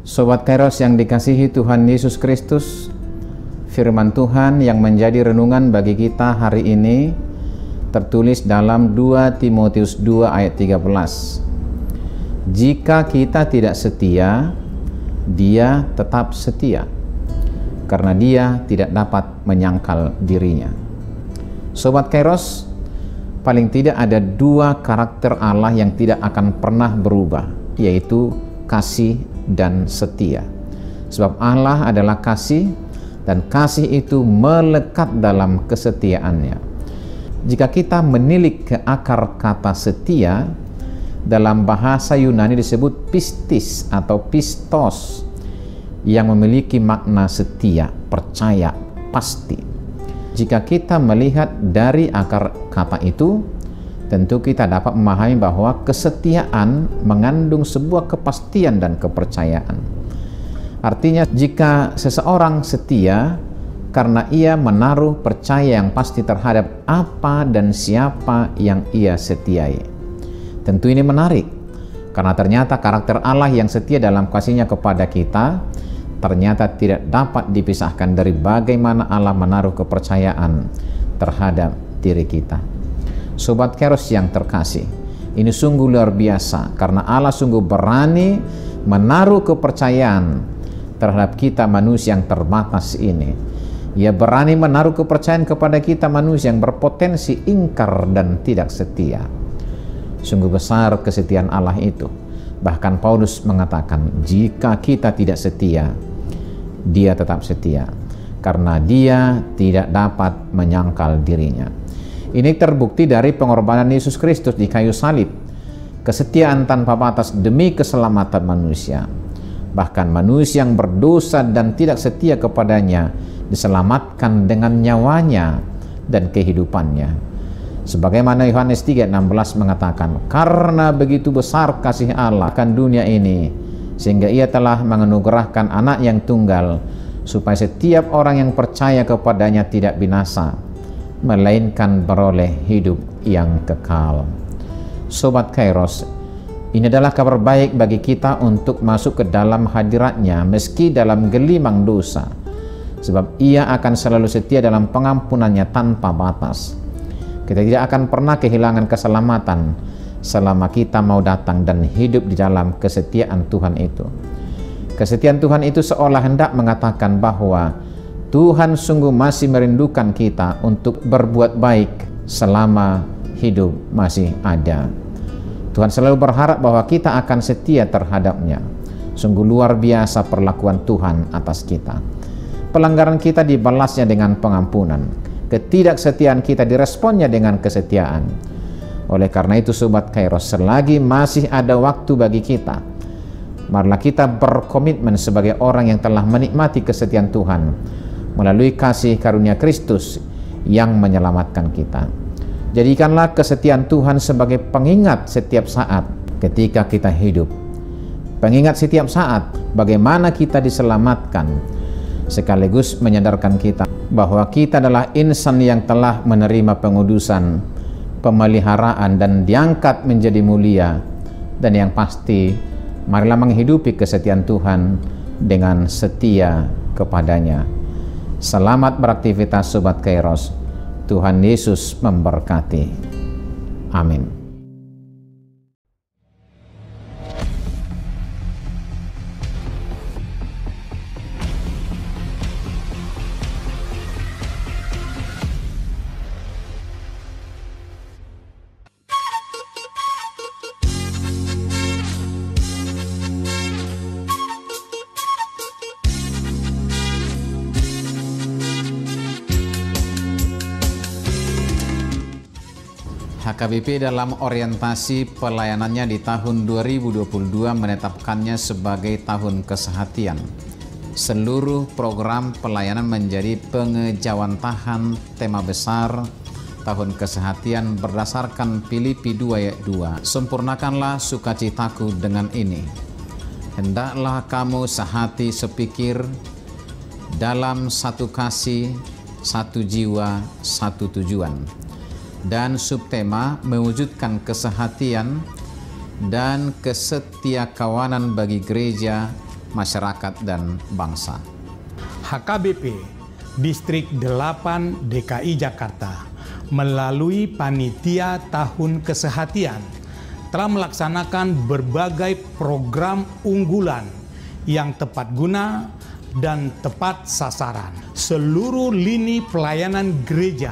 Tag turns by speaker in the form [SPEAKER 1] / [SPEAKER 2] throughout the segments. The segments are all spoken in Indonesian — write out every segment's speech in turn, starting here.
[SPEAKER 1] Sobat Kairos yang dikasihi Tuhan Yesus Kristus, firman Tuhan yang menjadi renungan bagi kita hari ini tertulis dalam 2 Timotius 2 ayat 13. Jika kita tidak setia, Dia tetap setia, karena Dia tidak dapat menyangkal dirinya. Sobat Kairos, paling tidak ada dua karakter Allah yang tidak akan pernah berubah, yaitu kasih dan setia. Sebab Allah adalah kasih, dan kasih itu melekat dalam kesetiaannya. Jika kita menilik ke akar kata setia, dalam bahasa Yunani disebut pistis atau pistos, yang memiliki makna setia, percaya, pasti. Jika kita melihat dari akar kata itu, tentu kita dapat memahami bahwa kesetiaan mengandung sebuah kepastian dan kepercayaan. Artinya, jika seseorang setia karena ia menaruh percaya yang pasti terhadap apa dan siapa yang ia setiai. Tentu ini menarik, karena ternyata karakter Allah yang setia dalam kasih-Nya kepada kita ternyata tidak dapat dipisahkan dari bagaimana Allah menaruh kepercayaan terhadap diri kita. Sobat Kairos yang terkasih, ini sungguh luar biasa karena Allah sungguh berani menaruh kepercayaan terhadap kita manusia yang terbatas ini. Ia berani menaruh kepercayaan kepada kita manusia yang berpotensi ingkar dan tidak setia. Sungguh besar kesetiaan Allah itu. Bahkan Paulus mengatakan, jika kita tidak setia, Dia tetap setia, karena Dia tidak dapat menyangkal dirinya. Ini terbukti dari pengorbanan Yesus Kristus di kayu salib, kesetiaan tanpa batas demi keselamatan manusia. Bahkan manusia yang berdosa dan tidak setia kepadanya diselamatkan dengan nyawanya dan kehidupannya. Sebagaimana Yohanes 3:16 mengatakan, karena begitu besar kasih Allah akan dunia ini, sehingga Ia telah menganugerahkan anak yang tunggal, supaya setiap orang yang percaya kepadanya tidak binasa, melainkan beroleh hidup yang kekal. Sobat Kairos, ini adalah kabar baik bagi kita untuk masuk ke dalam hadirat-Nya meski dalam gelimang dosa, sebab Ia akan selalu setia dalam pengampunan-Nya tanpa batas. Kita tidak akan pernah kehilangan keselamatan selama kita mau datang dan hidup di dalam kesetiaan Tuhan itu. Kesetiaan Tuhan itu seolah hendak mengatakan bahwa Tuhan sungguh masih merindukan kita untuk berbuat baik selama hidup masih ada. Tuhan selalu berharap bahwa kita akan setia terhadap-Nya. Sungguh luar biasa perlakuan Tuhan atas kita. Pelanggaran kita dibalasnya dengan pengampunan. Ketidaksetiaan kita diresponnya dengan kesetiaan. Oleh karena itu, Sobat Kairos, selagi masih ada waktu bagi kita, marilah kita berkomitmen sebagai orang yang telah menikmati kesetiaan Tuhan melalui kasih karunia Kristus yang menyelamatkan kita. Jadikanlah kesetiaan Tuhan sebagai pengingat setiap saat ketika kita hidup. Pengingat setiap saat bagaimana kita diselamatkan, sekaligus menyadarkan kita bahwa kita adalah insan yang telah menerima pengudusan, pemeliharaan, dan diangkat menjadi mulia. Dan yang pasti, marilah menghidupi kesetiaan Tuhan dengan setia kepadanya. Selamat beraktivitas Sobat Kairos. Tuhan Yesus memberkati. Amin. HKBP dalam orientasi pelayanannya di tahun 2022 menetapkannya sebagai tahun kesehatian. Seluruh program pelayanan menjadi pengejawantahan tema besar tahun kesehatian berdasarkan Filipi 2 ayat 2. Sempurnakanlah sukacitaku dengan ini. Hendaklah kamu sehati sepikir, dalam satu kasih, satu jiwa, satu tujuan. Dan subtema mewujudkan kesehatian dan kesetiakawanan bagi gereja masyarakat dan bangsa.
[SPEAKER 2] HKBP Distrik 8 DKI Jakarta melalui Panitia Tahun Kesehatian telah melaksanakan berbagai program unggulan yang tepat guna dan tepat sasaran. Seluruh lini pelayanan gereja,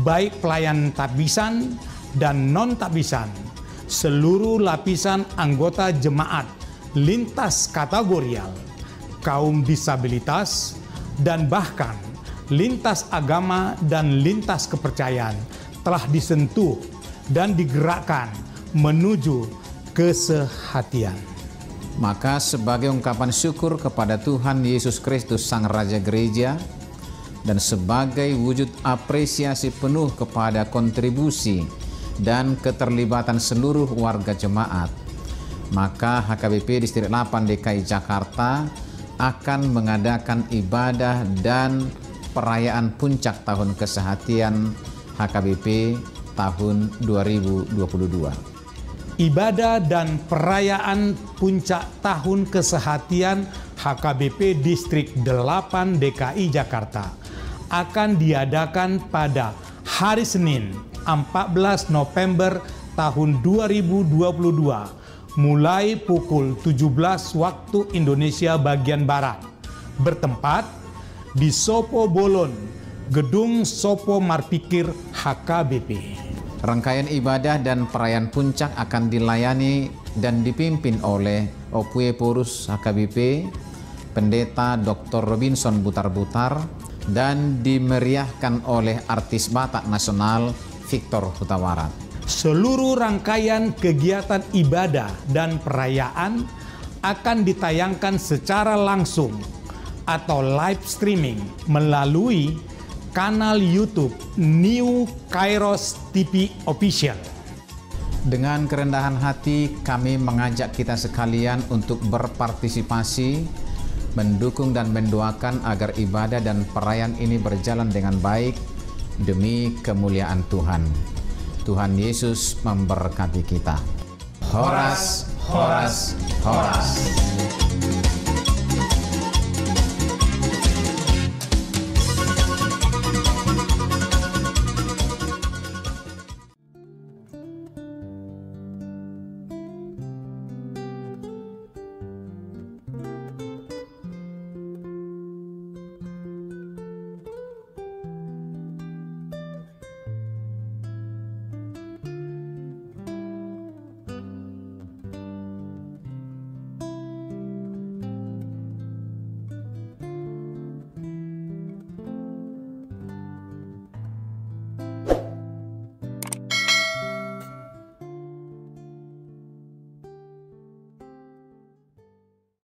[SPEAKER 2] baik pelayanan tabisan dan non-tabisan, seluruh lapisan anggota jemaat lintas kategorial, kaum disabilitas, dan bahkan lintas agama dan lintas kepercayaan telah disentuh dan digerakkan menuju kesehatian.
[SPEAKER 1] Maka sebagai ungkapan syukur kepada Tuhan Yesus Kristus Sang Raja Gereja dan sebagai wujud apresiasi penuh kepada kontribusi dan keterlibatan seluruh warga jemaat, maka HKBP Distrik 8 DKI Jakarta akan mengadakan ibadah dan perayaan puncak tahun kesehatian HKBP tahun 2022.
[SPEAKER 2] Ibadah dan perayaan puncak tahun kesehatian HKBP Distrik 8 DKI Jakarta akan diadakan pada hari Senin 14 November tahun 2022 mulai pukul 17 waktu Indonesia bagian Barat, bertempat di Sopo Bolon, Gedung Sopo Marpikir HKBP.
[SPEAKER 1] Rangkaian ibadah dan perayaan puncak akan dilayani dan dipimpin oleh Opue Porus HKBP, Pendeta Dr. Robinson Butar-Butar, dan dimeriahkan oleh artis Batak Nasional Victor Hutawarat.
[SPEAKER 2] Seluruh rangkaian kegiatan ibadah dan perayaan akan ditayangkan secara langsung atau live streaming melalui kanal YouTube New Kairos TV Official.
[SPEAKER 1] Dengan kerendahan hati kami mengajak kita sekalian untuk berpartisipasi, mendukung dan mendoakan agar ibadah dan perayaan ini berjalan dengan baik demi kemuliaan Tuhan. Tuhan Yesus memberkati kita. Horas, horas, horas.